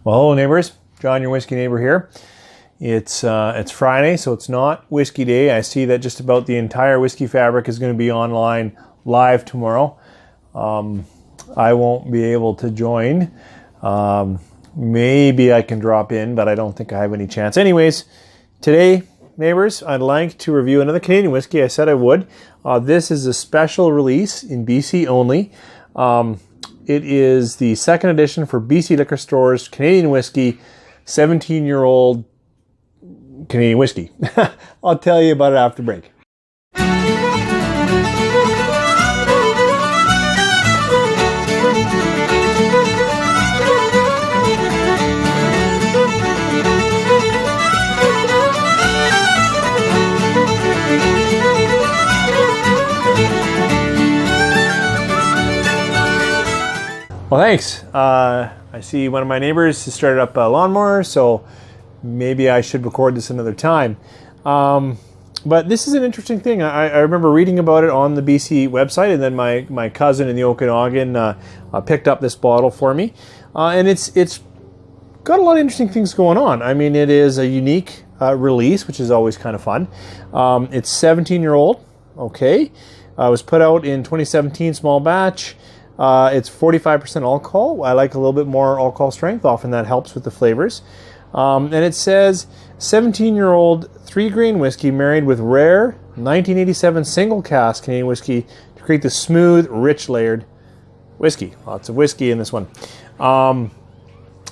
Well, hello neighbors, John, your whiskey neighbor here. It's Friday, so it's not whiskey day. I see that just about the entire whiskey fabric is going to be online live tomorrow. I won't be able to join. Maybe I can drop in, but I don't think I have any chance. Anyways, today, neighbors, I'd like to review another Canadian whiskey. I said I would. This is a special release in BC only. It is the second edition for BC Liquor Stores Canadian whiskey, 17-year-old Canadian whiskey. I'll tell you about it after break. Well, thanks. I see one of my neighbors has started up a lawnmower, so maybe I should record this another time. But this is an interesting thing. I remember reading about it on the BC website, and then my cousin in the Okanagan picked up this bottle for me. And it's got a lot of interesting things going on. I mean, it is a unique release, which is always kind of fun. It's 17-year-old, okay. It was put out in 2017, small batch. It's 45% alcohol. I like a little bit more alcohol strength. Often that helps with the flavors. And it says 17-year-old 3-grain whiskey married with rare 1987 single cask Canadian whiskey to create the smooth, rich layered whiskey. Lots of whiskey in this one.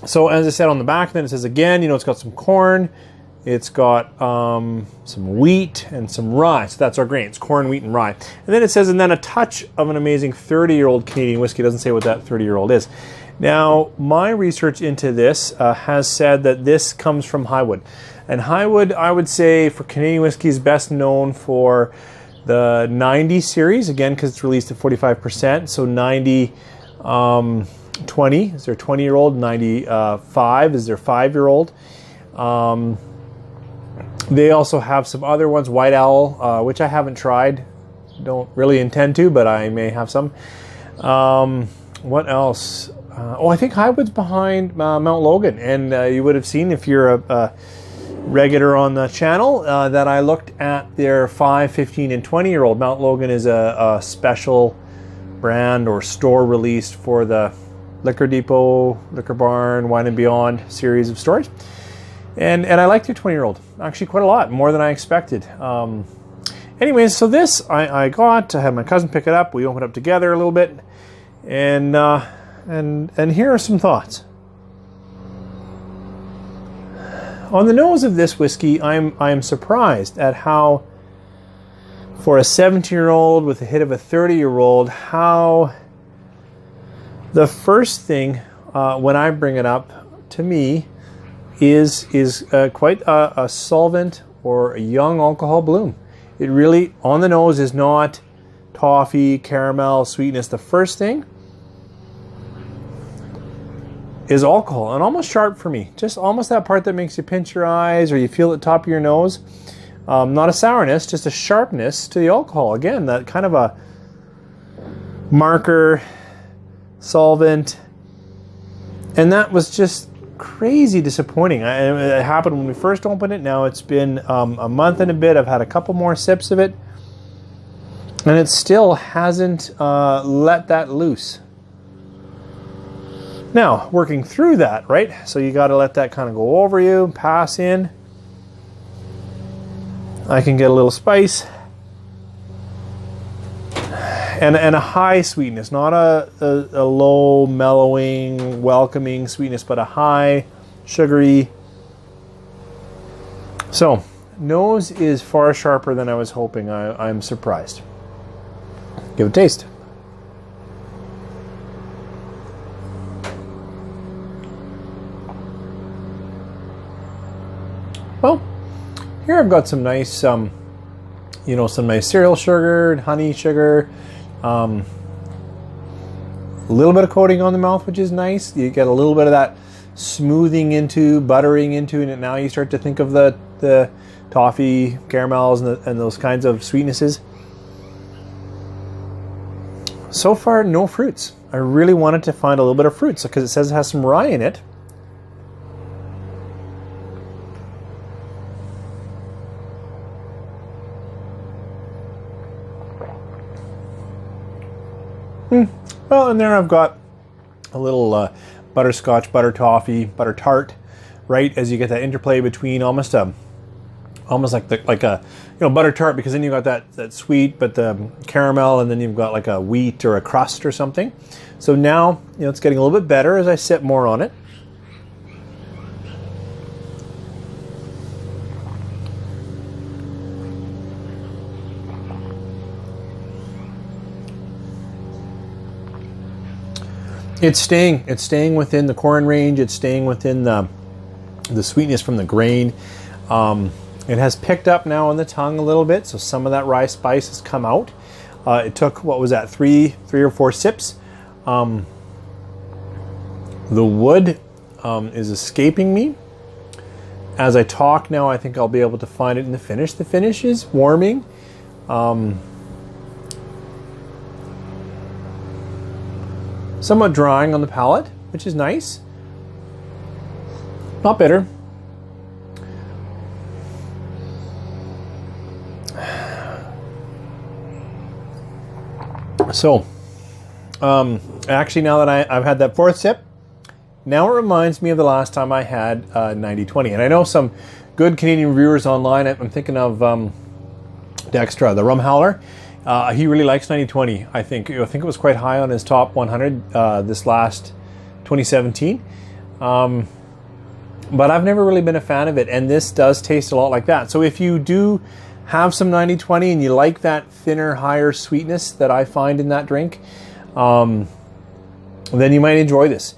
So as I said on the back, then it says again, it's got some corn. It's got some wheat and some rye. So that's our grains, corn, wheat, and rye. And then it says, and then a touch of an amazing 30-year-old Canadian whiskey. It doesn't say what that 30-year-old is. Now, my research into this has said that this comes from Highwood. And Highwood, I would say, for Canadian whiskey is best known for the 90 series, again, because it's released at 45%. So 90, 20 is their 20-year-old, 95 is their 5-year-old. They also have some other ones, White Owl, which I haven't tried. Don't really intend to, but I may have some. What else? I think Highwood's behind Mount Logan. And you would have seen, if you're a regular on the channel, that I looked at their 5, 15, and 20-year-old. Mount Logan is a special brand or store released for the Liquor Depot, Liquor Barn, Wine and Beyond series of stores. And I like their 20-year-old, actually quite a lot, more than I expected. Anyways, so this I had my cousin pick it up. We opened it up together a little bit, and here are some thoughts. On the nose of this whiskey, I am surprised at how, for a 17-year-old with a hit of a 30-year-old, how the first thing when I bring it up, to me, is quite a solvent or a young alcohol bloom. It really, on the nose, is not toffee, caramel, sweetness. The first thing is alcohol, and almost sharp for me. Just almost that part that makes you pinch your eyes or you feel at the top of your nose. Not a sourness, just a sharpness to the alcohol. Again, that kind of a marker, solvent, and that was just crazy disappointing. It happened when we first opened it. Now it's been a month and a bit. I've had a couple more sips of it, and it still hasn't let that loose. Now, working through that, right? So you got to let that kind of go over you, pass in. I can get a little spice. And a high sweetness, not a low, mellowing, welcoming sweetness, but a high, sugary. So, nose is far sharper than I was hoping. I'm surprised. Give it a taste. Well, here I've got some nice, some nice cereal sugar, honey sugar. A little bit of coating on the mouth, which is nice. You get a little bit of that smoothing into, buttering into, and now you start to think of the toffee, caramels, and those kinds of sweetnesses. So far, no fruits. I really wanted to find a little bit of fruits because it says it has some rye in it. Well, and there I've got a little butterscotch, butter toffee, butter tart, right? As you get that interplay between almost like a butter tart, because then you've got that sweet, but the caramel, and then you've got like a wheat or a crust or something. So now, it's getting a little bit better as I sip more on it. It's staying within the corn range. It's staying within the sweetness from the grain. It has picked up now on the tongue a little bit, so some of that rye spice has come out. It took, what was that, three or four sips. The wood is escaping me. As I talk now, I think I'll be able to find it in the finish. The finish is warming. Somewhat drying on the palate, which is nice. Not bitter. So, actually, now that I've had that fourth sip, now it reminds me of the last time I had 90-20. And I know some good Canadian reviewers online. I'm thinking of Dextra, the rum howler. He really likes 90-20. I think it was quite high on his top 100 this last 2017. But I've never really been a fan of it, and this does taste a lot like that. So if you do have some 90-20 and you like that thinner, higher sweetness that I find in that drink, then you might enjoy this.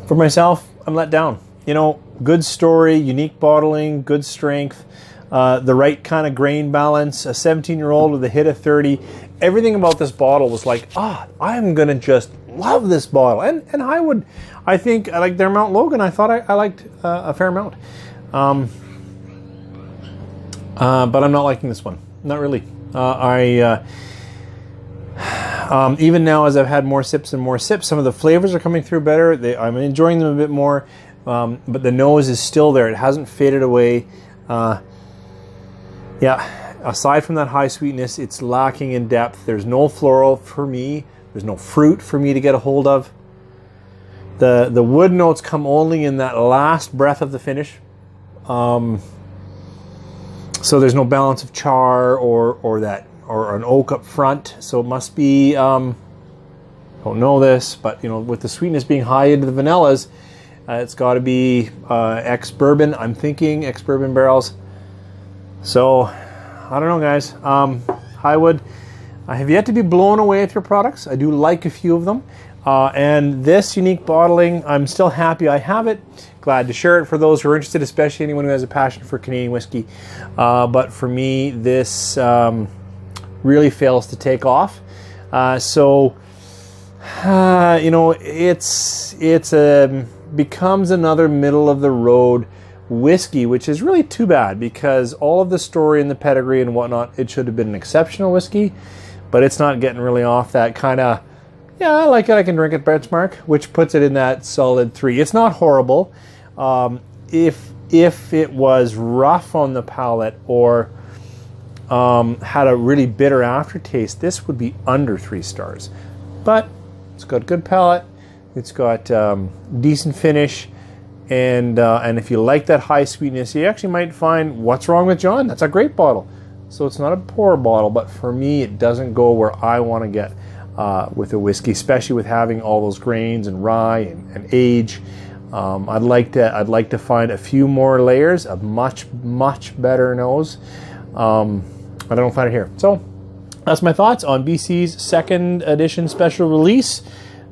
For myself, I'm let down. Good story, unique bottling, good strength, the right kind of grain balance, a 17-year-old with a hit of 30. Everything about this bottle was like, I'm going to just love this bottle. And Highwood, I think, I like their Mount Logan. I thought I liked a fair amount. But I'm not liking this one. Not really. Even now, as I've had more sips and more sips, some of the flavors are coming through better. I'm enjoying them a bit more, but the nose is still there. It hasn't faded away. Aside from that high sweetness, it's lacking in depth. There's no floral for me. There's no fruit for me to get a hold of. The wood notes come only in that last breath of the finish. So there's no balance of char or an oak up front. So it must be, don't know this, but with the sweetness being high into the vanillas, it's got to be ex-bourbon. I'm thinking ex-bourbon barrels. So I don't know, guys. Highwood, I have yet to be blown away with your products. I do like a few of them. And this unique bottling, I'm still happy I have it. Glad to share it for those who are interested, especially anyone who has a passion for Canadian whiskey. But for me, this really fails to take off. It's becomes another middle of the road whiskey, which is really too bad, because all of the story and the pedigree and whatnot, it should have been an exceptional whiskey, but it's not getting really off that kind of, I like it, I can drink it benchmark, which puts it in that solid 3. It's not horrible. If it was rough on the palate or had a really bitter aftertaste, this would be under 3 stars. But it's got good palate, it's got decent finish, and if you like that high sweetness, you actually might find What's Wrong with John. That's a great bottle. So it's not a poor bottle, but for me, it doesn't go where I want to get with a whiskey, especially with having all those grains and rye and age. I'd like to find a few more layers of much better nose. I don't find it here. So that's my thoughts on BC's 2nd edition special release.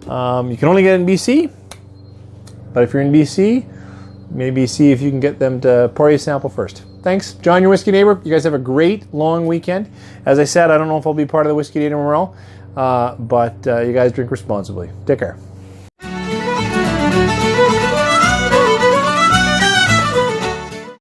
You can only get it in BC, but if you're in BC, maybe see if you can get them to pour you a sample first. Thanks, John, your whiskey neighbor. You guys have a great long weekend. As I said, I don't know if I'll be part of the Whiskey Day tomorrow, but you guys drink responsibly. Take care.